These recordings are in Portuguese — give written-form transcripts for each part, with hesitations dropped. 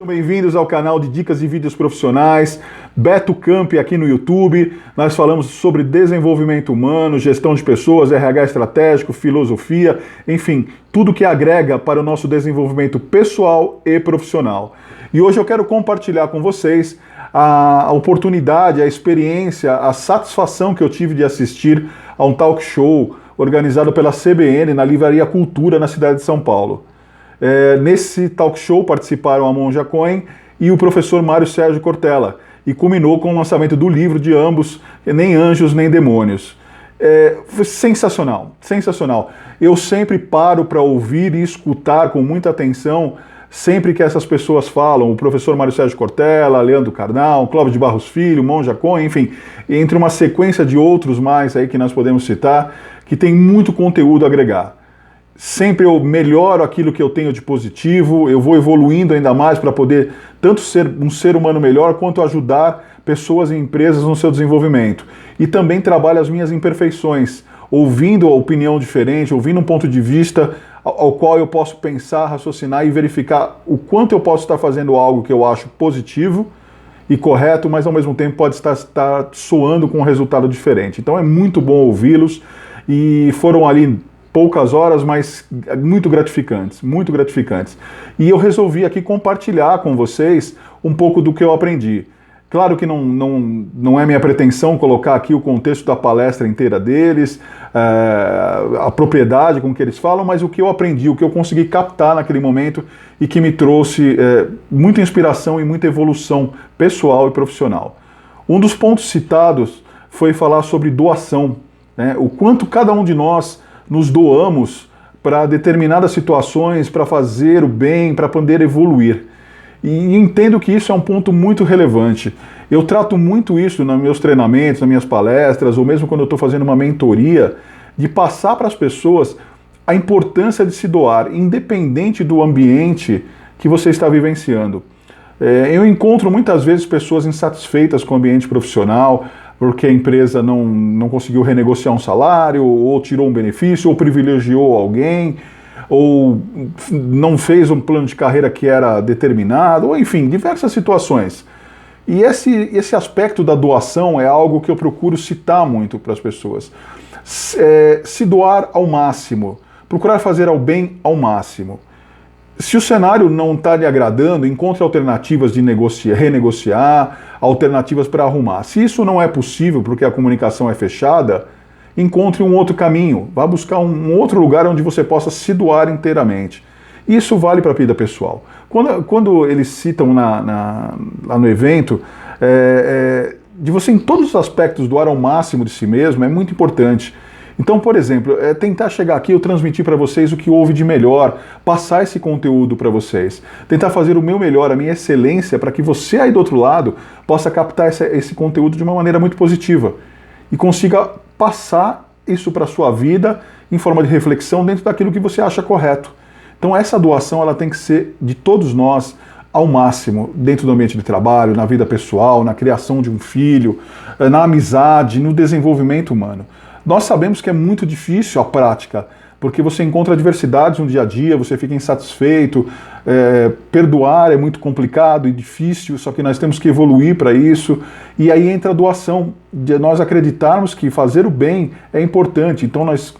Bem-vindos ao canal de Dicas de Vídeos Profissionais, Beto Campi aqui no YouTube. Nós falamos sobre desenvolvimento humano, gestão de pessoas, RH estratégico, filosofia, enfim, tudo que agrega para o nosso desenvolvimento pessoal e profissional. E hoje eu quero compartilhar com vocês a oportunidade, a experiência, a satisfação que eu tive de assistir a um talk show organizado pela CBN na Livraria Cultura, na cidade de São Paulo. Nesse talk show participaram a Monja Cohen e o professor Mário Sérgio Cortella, e culminou com o lançamento do livro de ambos, Nem Anjos Nem Demônios. Foi sensacional, sensacional. Eu sempre paro para ouvir e escutar com muita atenção sempre que essas pessoas falam, o professor Mário Sérgio Cortella, Leandro Carnal, Clóvis de Barros Filho, Monja Cohen, enfim, entre uma sequência de outros mais aí que nós podemos citar, que tem muito conteúdo a agregar. Sempre eu melhoro aquilo que eu tenho de positivo, eu vou evoluindo ainda mais para poder tanto ser um ser humano melhor, quanto ajudar pessoas e empresas no seu desenvolvimento. E também trabalho as minhas imperfeições, ouvindo a opinião diferente, ouvindo um ponto de vista ao qual eu posso pensar, raciocinar e verificar o quanto eu posso estar fazendo algo que eu acho positivo e correto, mas ao mesmo tempo pode estar soando com um resultado diferente. Então é muito bom ouvi-los, e foram ali poucas horas, mas muito gratificantes, muito gratificantes. E eu resolvi aqui compartilhar com vocês um pouco do que eu aprendi. Claro que não é minha pretensão colocar aqui o contexto da palestra inteira deles, a propriedade com que eles falam, mas o que eu aprendi, o que eu consegui captar naquele momento e que me trouxe muita inspiração e muita evolução pessoal e profissional. Um dos pontos citados foi falar sobre doação, né? O quanto cada um de nós nos doamos para determinadas situações, para fazer o bem, para poder evoluir. E entendo que isso é um ponto muito relevante. Eu trato muito isso nos meus treinamentos, nas minhas palestras, ou mesmo quando eu estou fazendo uma mentoria, de passar para as pessoas a importância de se doar, independente do ambiente que você está vivenciando. Eu encontro muitas vezes pessoas insatisfeitas com o ambiente profissional, porque a empresa não conseguiu renegociar um salário, ou tirou um benefício, ou privilegiou alguém, ou não fez um plano de carreira que era determinado, ou enfim, diversas situações. E esse aspecto da doação é algo que eu procuro citar muito para as pessoas. Se doar ao máximo, procurar fazer ao bem ao máximo. Se o cenário não está lhe agradando, encontre alternativas de renegociar, alternativas para arrumar. Se isso não é possível porque a comunicação é fechada, encontre um outro caminho. Vá buscar um outro lugar onde você possa se doar inteiramente. Isso vale para a vida pessoal. Quando eles citam lá no evento, de você em todos os aspectos doar ao máximo de si mesmo é muito importante. Então, por exemplo, tentar chegar aqui, eu transmitir para vocês o que houve de melhor, passar esse conteúdo para vocês, tentar fazer o meu melhor, a minha excelência, para que você aí do outro lado possa captar esse conteúdo de uma maneira muito positiva e consiga passar isso para a sua vida em forma de reflexão dentro daquilo que você acha correto. Então essa doação ela tem que ser de todos nós ao máximo, dentro do ambiente de trabalho, na vida pessoal, na criação de um filho, na amizade, no desenvolvimento humano. Nós sabemos que é muito difícil a prática, porque você encontra adversidades no dia a dia, você fica insatisfeito, perdoar é muito complicado e difícil, só que nós temos que evoluir para isso, e aí entra a doação, de nós acreditarmos que fazer o bem é importante, então nós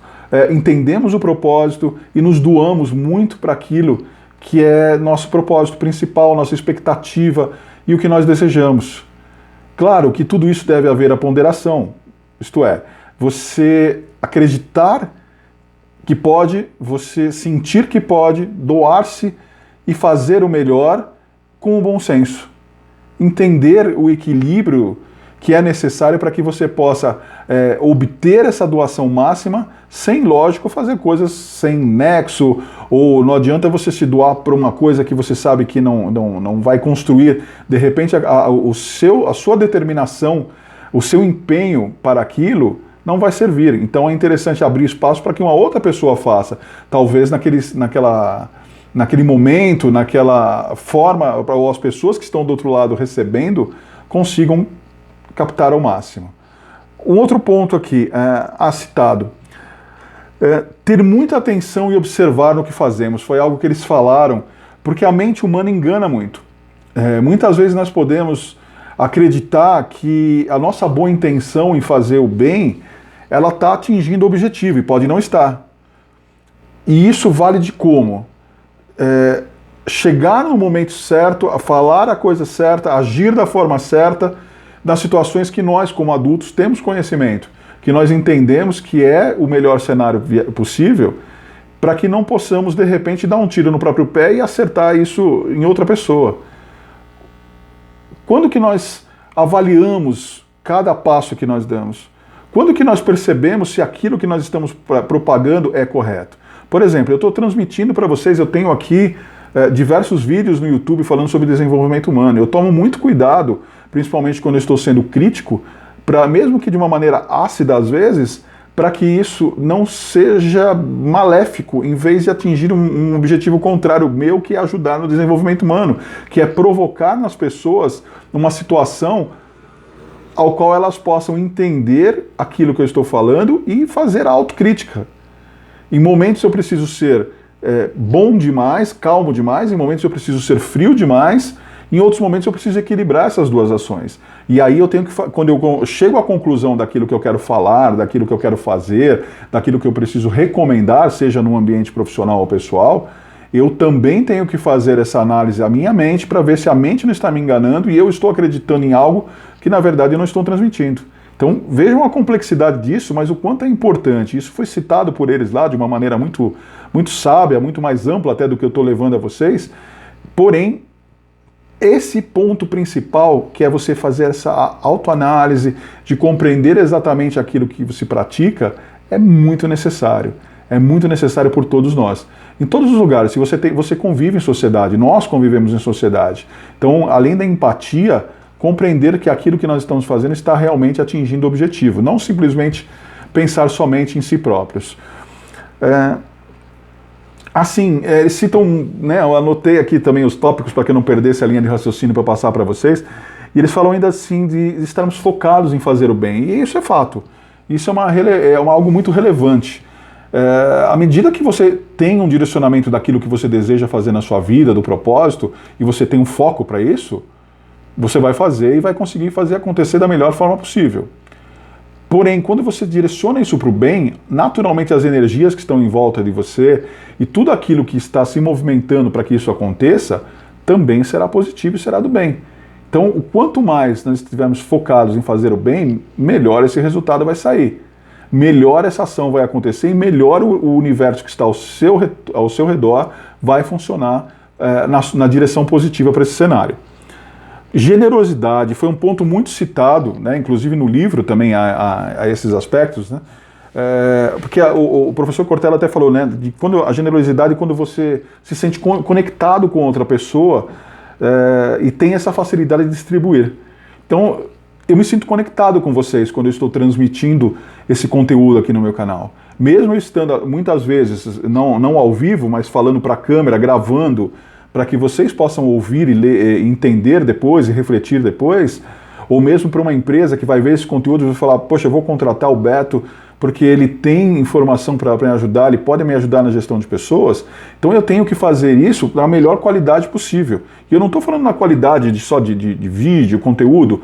entendemos o propósito e nos doamos muito para aquilo que é nosso propósito principal, nossa expectativa e o que nós desejamos. Claro que tudo isso deve haver a ponderação, isto é, você acreditar que pode, você sentir que pode, doar-se e fazer o melhor com o bom senso. Entender o equilíbrio que é necessário para que você possa obter essa doação máxima sem, lógico, fazer coisas sem nexo, ou não adianta você se doar para uma coisa que você sabe que não vai construir. De repente, a sua determinação, o seu empenho para aquilo não vai servir. Então é interessante abrir espaço para que uma outra pessoa faça. Talvez naquele momento, naquela forma, ou as pessoas que estão do outro lado recebendo consigam captar ao máximo. Um outro ponto aqui, citado, ter muita atenção e observar no que fazemos. Foi algo que eles falaram, porque a mente humana engana muito. Muitas vezes nós podemos acreditar que a nossa boa intenção em fazer o bem, ela está atingindo o objetivo, e pode não estar. E isso vale de como? Chegar no momento certo, a falar a coisa certa, agir da forma certa, nas situações que nós, como adultos, temos conhecimento, que nós entendemos que é o melhor cenário possível, para que não possamos, de repente, dar um tiro no próprio pé e acertar isso em outra pessoa. Quando que nós avaliamos cada passo que nós damos? Quando que nós percebemos se aquilo que nós estamos propagando é correto? Por exemplo, eu estou transmitindo para vocês, eu tenho aqui diversos vídeos no YouTube falando sobre desenvolvimento humano. Eu tomo muito cuidado, principalmente quando eu estou sendo crítico, para, mesmo que de uma maneira ácida às vezes, para que isso não seja maléfico, em vez de atingir um objetivo contrário meu, que é ajudar no desenvolvimento humano, que é provocar nas pessoas uma situação ao qual elas possam entender aquilo que eu estou falando e fazer a autocrítica. Em momentos eu preciso ser bom demais, calmo demais, em momentos eu preciso ser frio demais, em outros momentos eu preciso equilibrar essas duas ações. E aí eu tenho que, quando eu chego à conclusão daquilo que eu quero falar, daquilo que eu quero fazer, daquilo que eu preciso recomendar, seja no ambiente profissional ou pessoal, eu também tenho que fazer essa análise à minha mente para ver se a mente não está me enganando e eu estou acreditando em algo que na verdade eu não estou transmitindo. Então vejam a complexidade disso, mas o quanto é importante. Isso foi citado por eles lá de uma maneira muito, muito sábia, muito mais ampla até do que eu estou levando a vocês. Porém, esse ponto principal, que é você fazer essa autoanálise, de compreender exatamente aquilo que você pratica, é muito necessário. É muito necessário por todos nós. Em todos os lugares, se você convive em sociedade, nós convivemos em sociedade. Então, além da empatia, compreender que aquilo que nós estamos fazendo está realmente atingindo o objetivo, não simplesmente pensar somente em si próprios. Eles citam, eu anotei aqui também os tópicos para que eu não perdesse a linha de raciocínio para passar para vocês, e eles falam ainda assim de estarmos focados em fazer o bem, e isso é fato, isso é algo muito relevante. À medida que você tem um direcionamento daquilo que você deseja fazer na sua vida, do propósito, e você tem um foco para isso, você vai fazer e vai conseguir fazer acontecer da melhor forma possível. Porém, quando você direciona isso para o bem, naturalmente as energias que estão em volta de você e tudo aquilo que está se movimentando para que isso aconteça, também será positivo e será do bem. Então, o quanto mais nós estivermos focados em fazer o bem, melhor esse resultado vai sair. Melhor essa ação vai acontecer e melhor o universo que está ao seu redor vai funcionar na direção positiva para esse cenário. Generosidade foi um ponto muito citado, inclusive no livro também há esses aspectos, porque o professor Cortella até falou, de quando a generosidade é quando você se sente conectado com outra pessoa e tem essa facilidade de distribuir. Então, eu me sinto conectado com vocês quando eu estou transmitindo esse conteúdo aqui no meu canal. Mesmo eu estando muitas vezes, não ao vivo, mas falando para a câmera, gravando, para que vocês possam ouvir e ler, entender depois e refletir depois, ou mesmo para uma empresa que vai ver esse conteúdo e vai falar, poxa, eu vou contratar o Beto porque ele tem informação para me ajudar, ele pode me ajudar na gestão de pessoas, então eu tenho que fazer isso na melhor qualidade possível. E eu não estou falando na qualidade só de vídeo, conteúdo,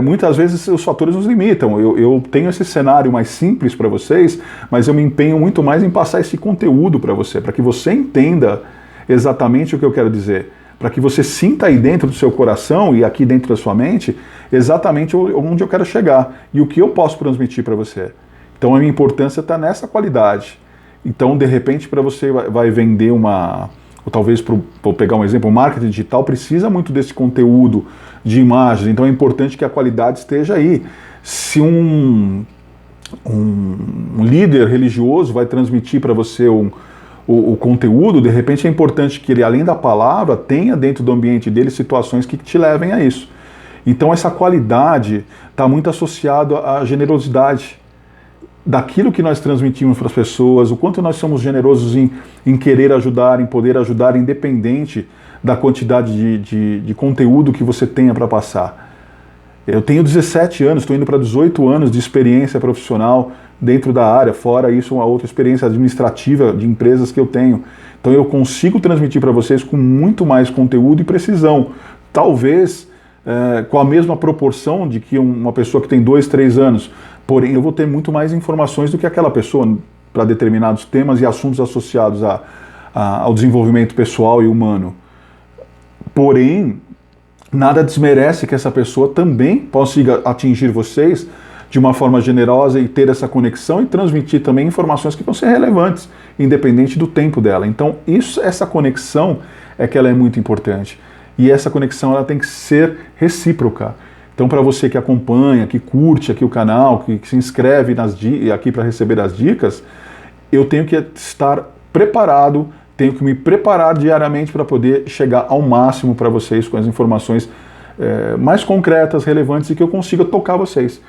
muitas vezes os fatores nos limitam. Eu tenho esse cenário mais simples para vocês, mas eu me empenho muito mais em passar esse conteúdo para você, para que você entenda exatamente o que eu quero dizer, para que você sinta aí dentro do seu coração e aqui dentro da sua mente exatamente onde eu quero chegar e o que eu posso transmitir para você. Então a minha importância está nessa qualidade. Então, de repente, para você vai vender ou talvez, vou pegar um exemplo, o marketing digital precisa muito desse conteúdo de imagens, então é importante que a qualidade esteja aí. Se um líder religioso vai transmitir para você o conteúdo, de repente é importante que ele, além da palavra, tenha dentro do ambiente dele situações que te levem a isso. Então essa qualidade está muito associada à generosidade daquilo que nós transmitimos para as pessoas, o quanto nós somos generosos em querer ajudar, em poder ajudar, independente da quantidade de conteúdo que você tenha para passar. Eu tenho 17 anos, estou indo para 18 anos de experiência profissional dentro da área, fora isso uma outra experiência administrativa de empresas que eu tenho. Então eu consigo transmitir para vocês com muito mais conteúdo e precisão, talvez com a mesma proporção de que uma pessoa que tem 2, 3 anos, porém eu vou ter muito mais informações do que aquela pessoa para determinados temas e assuntos associados ao desenvolvimento pessoal e humano. Porém, nada desmerece que essa pessoa também consiga atingir vocês de uma forma generosa e ter essa conexão e transmitir também informações que vão ser relevantes, independente do tempo dela. Então, essa conexão é que ela é muito importante. E essa conexão ela tem que ser recíproca. Então, para você que acompanha, que curte aqui o canal, que se inscreve aqui para receber as dicas, eu tenho que estar preparado, tenho que me preparar diariamente para poder chegar ao máximo para vocês com as informações mais concretas, relevantes e que eu consiga tocar vocês.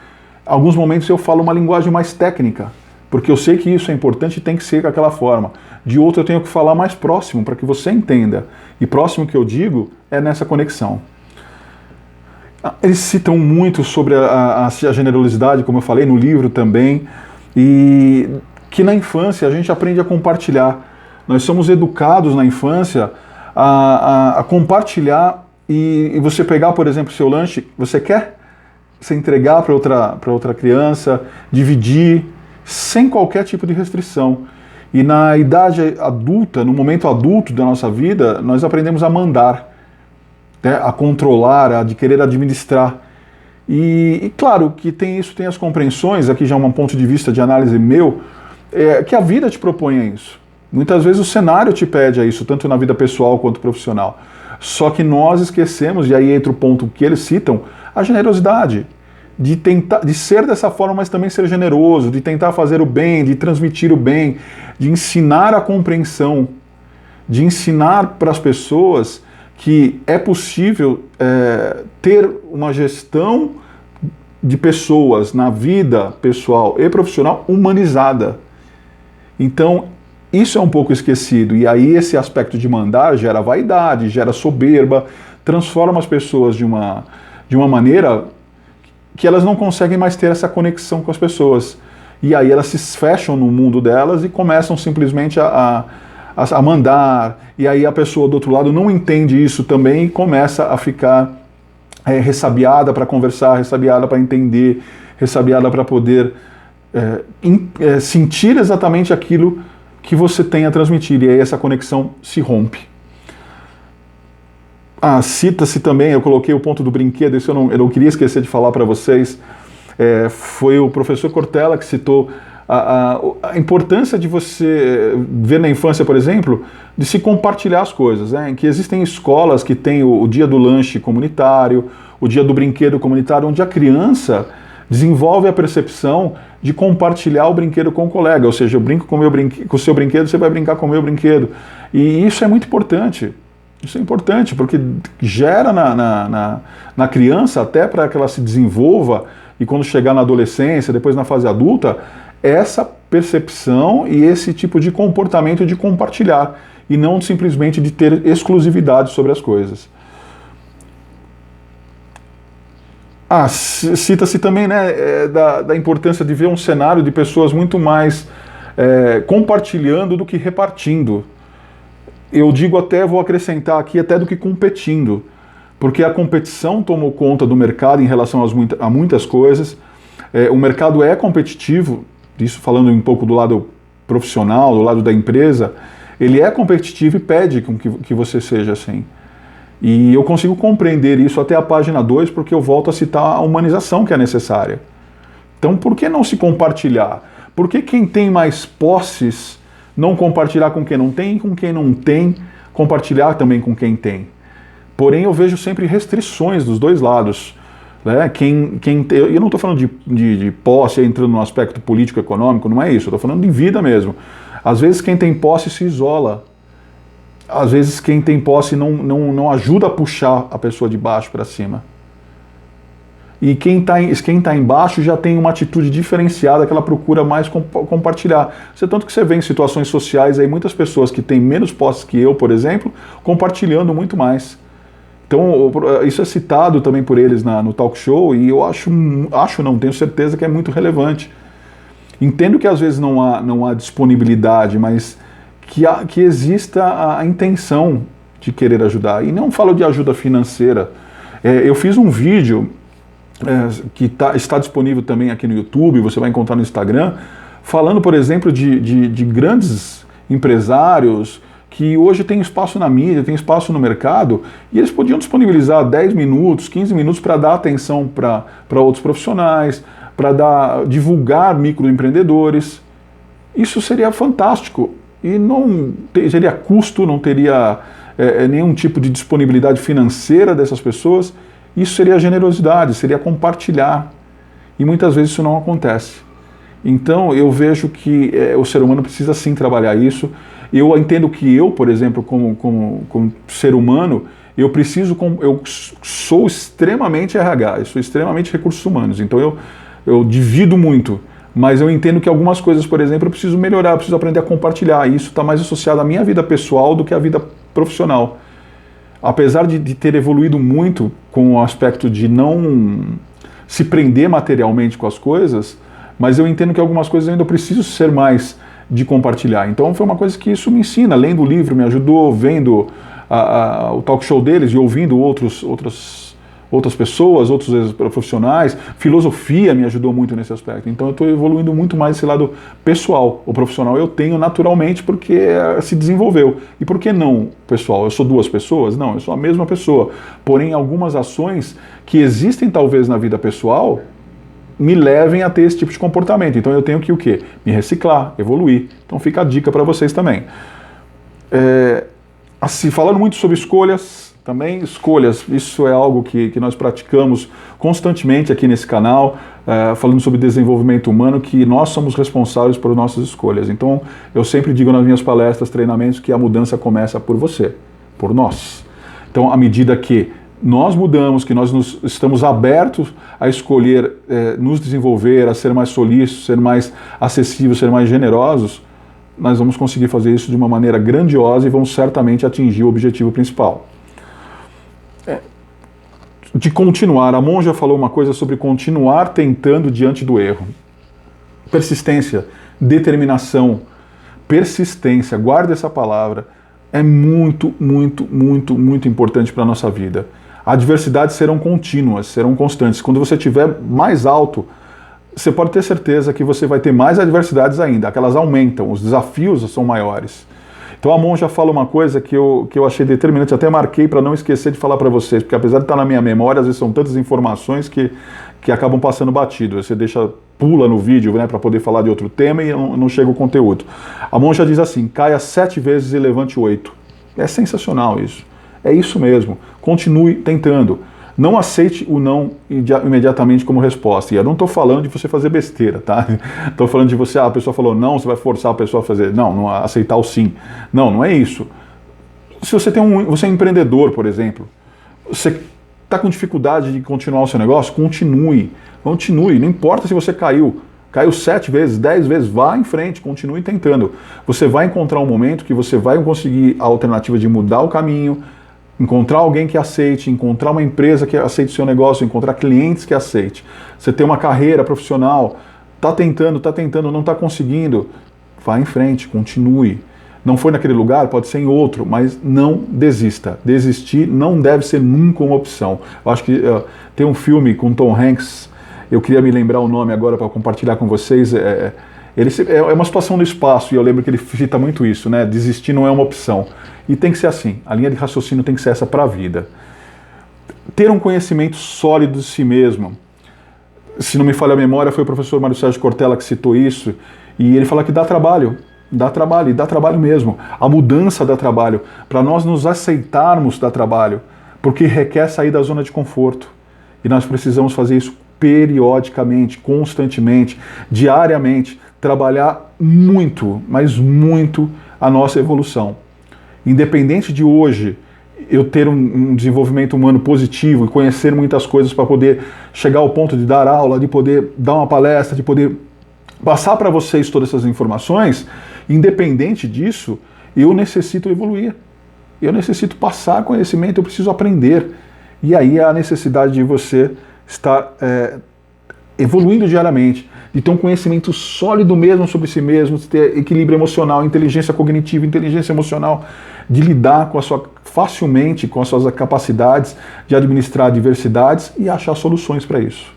Alguns momentos eu falo uma linguagem mais técnica, porque eu sei que isso é importante e tem que ser daquela forma. De outro eu tenho que falar mais próximo, para que você entenda. E próximo que eu digo é nessa conexão. Eles citam muito sobre a generosidade, como eu falei no livro também, e que na infância a gente aprende a compartilhar. Nós somos educados na infância a compartilhar e você pegar, por exemplo, o seu lanche, você quer se entregar para outra criança, dividir, sem qualquer tipo de restrição. E na idade adulta, no momento adulto da nossa vida, nós aprendemos a mandar, né, a controlar, a querer administrar. E claro que tem as compreensões, aqui já é um ponto de vista de análise meu, que a vida te propõe a isso. Muitas vezes o cenário te pede a isso, tanto na vida pessoal quanto profissional. Só que nós esquecemos, e aí entra o ponto que eles citam, a generosidade. De ser dessa forma, mas também ser generoso, de tentar fazer o bem, de transmitir o bem, de ensinar a compreensão, de ensinar para as pessoas que é possível ter uma gestão de pessoas na vida pessoal e profissional humanizada. Então, isso é um pouco esquecido, e aí esse aspecto de mandar gera vaidade, gera soberba, transforma as pessoas de uma maneira que elas não conseguem mais ter essa conexão com as pessoas. E aí elas se fecham no mundo delas e começam simplesmente a mandar, e aí a pessoa do outro lado não entende isso também e começa a ficar ressabiada para conversar, ressabiada para entender, ressabiada para poder sentir exatamente aquilo que você tem a transmitir, e aí essa conexão se rompe. Cita-se também, eu coloquei o ponto do brinquedo, isso eu não queria esquecer de falar para vocês, foi o professor Cortella que citou a importância de você ver na infância, por exemplo, de se compartilhar as coisas, em que existem escolas que têm o dia do lanche comunitário, o dia do brinquedo comunitário, onde a criança desenvolve a percepção de compartilhar o brinquedo com o colega, ou seja, eu brinco com o seu brinquedo, você vai brincar com o meu brinquedo, e isso é muito importante. Isso é importante, porque gera na criança, até para que ela se desenvolva, e quando chegar na adolescência, depois na fase adulta, essa percepção e esse tipo de comportamento de compartilhar, e não simplesmente de ter exclusividade sobre as coisas. Cita-se também, né, da importância de ver um cenário de pessoas muito mais compartilhando do que repartindo. Eu digo até, vou acrescentar aqui, até do que competindo, porque a competição tomou conta do mercado em relação a muitas coisas. O mercado é competitivo, isso falando um pouco do lado profissional, do lado da empresa, ele é competitivo e pede que você seja assim. E eu consigo compreender isso até a página 2, porque eu volto a citar a humanização que é necessária. Então, por que não se compartilhar? Por que quem tem mais posses não compartilhar com quem não tem, e com quem não tem, compartilhar também com quem tem? Porém, eu vejo sempre restrições dos dois lados. Né? Eu não estou falando de posse, entrando no aspecto político-econômico, não é isso, eu estou falando de vida mesmo. Às vezes quem tem posse se isola. Às vezes quem tem posse não ajuda a puxar a pessoa de baixo para cima. E quem tá embaixo já tem uma atitude diferenciada que ela procura mais compartilhar. Tanto que você vê em situações sociais aí muitas pessoas que têm menos posse que eu, por exemplo, compartilhando muito mais. Então, isso é citado também por eles no talk show, e eu tenho certeza que é muito relevante. Entendo que às vezes não há disponibilidade, mas que exista a intenção de querer ajudar. E não falo de ajuda financeira. Eu fiz um vídeo que está disponível também aqui no YouTube, você vai encontrar no Instagram, falando, por exemplo, de grandes empresários que hoje têm espaço na mídia, têm espaço no mercado, e eles podiam disponibilizar 10 minutos, 15 minutos para dar atenção para outros profissionais, para divulgar microempreendedores. Isso seria fantástico. E não teria custo, não teria nenhum tipo de disponibilidade financeira dessas pessoas. Isso seria generosidade, seria compartilhar. E muitas vezes isso não acontece. Então eu vejo que o ser humano precisa sim trabalhar isso. Eu entendo que eu, por exemplo, como ser humano, eu sou extremamente RH, eu sou extremamente recursos humanos. Então eu divido muito. Mas eu entendo que algumas coisas, por exemplo, eu preciso melhorar, eu preciso aprender a compartilhar. E isso está mais associado à minha vida pessoal do que à vida profissional. Apesar de ter evoluído muito com o aspecto de não se prender materialmente com as coisas, mas eu entendo que algumas coisas eu ainda preciso ser mais de compartilhar. Então foi uma coisa que isso me ensina. Lendo o livro me ajudou, vendo o talk show deles e ouvindo outras pessoas, outros profissionais. Filosofia me ajudou muito nesse aspecto. Então eu estou evoluindo muito mais esse lado pessoal. O profissional eu tenho naturalmente porque se desenvolveu. E por que não, pessoal? Eu sou duas pessoas? Não, eu sou a mesma pessoa. Porém, algumas ações que existem talvez na vida pessoal me levem a ter esse tipo de comportamento. Então eu tenho que o quê? Me reciclar, evoluir. Então fica a dica para vocês também. Assim, falando muito sobre escolhas, também escolhas, isso é algo que nós praticamos constantemente aqui nesse canal, falando sobre desenvolvimento humano, que nós somos responsáveis por nossas escolhas. Então eu sempre digo nas minhas palestras, treinamentos, que a mudança começa por você, por nós. Então à medida que nós mudamos, que nós estamos abertos a escolher nos desenvolver, a ser mais solícitos, ser mais acessíveis, ser mais generosos, nós vamos conseguir fazer isso de uma maneira grandiosa e vamos certamente atingir o objetivo principal. De continuar, a monja falou uma coisa sobre continuar tentando diante do erro. Persistência, determinação, persistência, guarda essa palavra, é muito, muito, muito, muito importante para a nossa vida. Adversidades serão contínuas, serão constantes. Quando você estiver mais alto, você pode ter certeza que você vai ter mais adversidades ainda, aquelas aumentam, os desafios são maiores. Então a monja fala uma coisa que eu achei determinante, até marquei para não esquecer de falar para vocês, porque apesar de estar na minha memória, às vezes são tantas informações que acabam passando batido. Você pula no vídeo, né, para poder falar de outro tema e não chega o conteúdo. A monja diz assim: caia 7 vezes e levante 8. É sensacional isso. É isso mesmo. Continue tentando. Não aceite o não imediatamente como resposta. E eu não estou falando de você fazer besteira, tá? Estou falando de você, a pessoa falou não, você vai forçar a pessoa a fazer. Não aceitar o sim. Não é isso. Se você você é um empreendedor, por exemplo, você está com dificuldade de continuar o seu negócio, continue. Não importa se você caiu 7 vezes, 10 vezes, vá em frente, continue tentando. Você vai encontrar um momento que você vai conseguir a alternativa de mudar o caminho, encontrar alguém que aceite, encontrar uma empresa que aceite o seu negócio, encontrar clientes que aceite. Você tem uma carreira profissional, está tentando, não está conseguindo, vá em frente, continue. Não foi naquele lugar, pode ser em outro, mas não desista. Desistir não deve ser nunca uma opção. Eu acho que tem um filme com Tom Hanks, eu queria me lembrar o nome agora para compartilhar com vocês, é uma situação no espaço, e eu lembro que ele cita muito isso, né? Desistir não é uma opção. E tem que ser assim, a linha de raciocínio tem que ser essa para a vida. Ter um conhecimento sólido de si mesmo. Se não me falha a memória, foi o professor Mário Sérgio Cortella que citou isso, e ele fala que dá trabalho mesmo. A mudança dá trabalho. Para nós nos aceitarmos dá trabalho, porque requer sair da zona de conforto. E nós precisamos fazer isso periodicamente, constantemente, diariamente, trabalhar muito, mas muito a nossa evolução. Independente de hoje eu ter um desenvolvimento humano positivo e conhecer muitas coisas para poder chegar ao ponto de dar aula, de poder dar uma palestra, de poder passar para vocês todas essas informações, independente disso, eu necessito evoluir. Eu necessito passar conhecimento, eu preciso aprender. E aí há a necessidade de você estar evoluindo diariamente, de ter um conhecimento sólido mesmo sobre si mesmo, de ter equilíbrio emocional, inteligência cognitiva, inteligência emocional, de lidar facilmente com as suas capacidades de administrar diversidades e achar soluções para isso.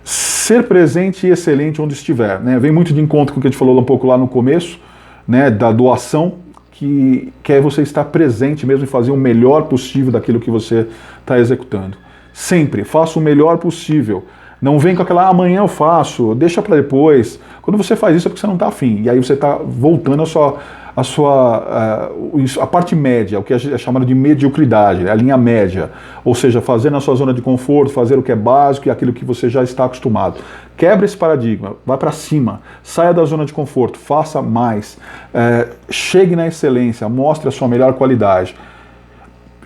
Ser presente e excelente onde estiver, né? Vem muito de encontro com o que a gente falou um pouco lá no começo, né, da doação, que é você estar presente mesmo e fazer o melhor possível daquilo que você está executando. Sempre, faça o melhor possível. Não vem com aquela, amanhã eu faço, deixa para depois. Quando você faz isso é porque você não está afim. E aí você está voltando a parte média, o que é chamado de mediocridade, a linha média. Ou seja, fazer na sua zona de conforto, fazer o que é básico e aquilo que você já está acostumado. Quebra esse paradigma, vai para cima, saia da zona de conforto, faça mais. Chegue na excelência, mostre a sua melhor qualidade.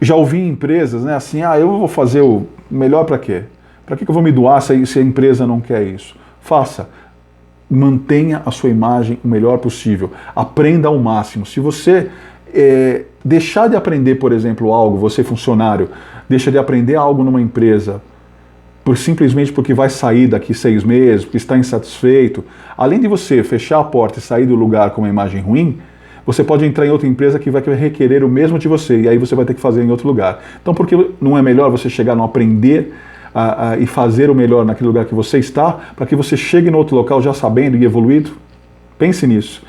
Já ouvi em empresas, né, assim, eu vou fazer o melhor para quê? Para que eu vou me doar se a empresa não quer isso? Faça. Mantenha a sua imagem o melhor possível. Aprenda ao máximo. Se você deixar de aprender, por exemplo, algo, você funcionário, deixa de aprender algo numa empresa, simplesmente porque vai sair daqui 6 meses, porque está insatisfeito, além de você fechar a porta e sair do lugar com uma imagem ruim, você pode entrar em outra empresa que vai requerer o mesmo de você, e aí você vai ter que fazer em outro lugar. Então, por que não é melhor você chegar no aprender e fazer o melhor naquele lugar que você está, para que você chegue no outro local já sabendo e evoluído? Pense nisso.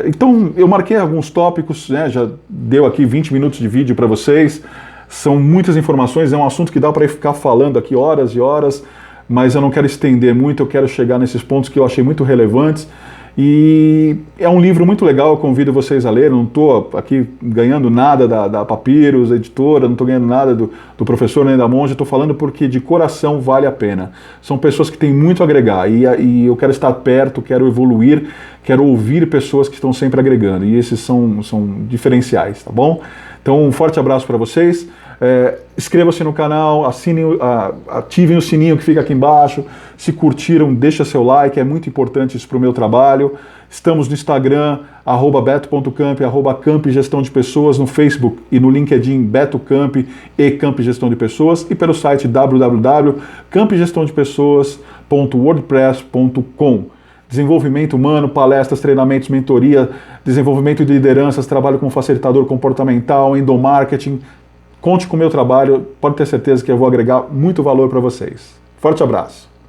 Então, eu marquei alguns tópicos, né, já deu aqui 20 minutos de vídeo para vocês, são muitas informações, é um assunto que dá para ficar falando aqui horas e horas, mas eu não quero estender muito, eu quero chegar nesses pontos que eu achei muito relevantes. E é um livro muito legal, eu convido vocês a ler, não estou aqui ganhando nada da Papyrus, editora, não estou ganhando nada do professor nem da monja, estou falando porque de coração vale a pena. São pessoas que têm muito a agregar e eu quero estar perto, quero evoluir, quero ouvir pessoas que estão sempre agregando e esses são diferenciais, tá bom? Então um forte abraço para vocês. Inscreva-se no canal, ativem o sininho que fica aqui embaixo. Se curtiram, deixa seu like, é muito importante isso para o meu trabalho. Estamos no Instagram, @beto.camp, @camp Gestão de Pessoas, no Facebook e no LinkedIn Beto Camp e Camp Gestão de Pessoas, e pelo site www.campgestãodepessoas.wordpress.com. Desenvolvimento humano, palestras, treinamentos, mentoria, desenvolvimento de lideranças, trabalho com facilitador comportamental, endomarketing. Conte com o meu trabalho, pode ter certeza que eu vou agregar muito valor para vocês. Forte abraço!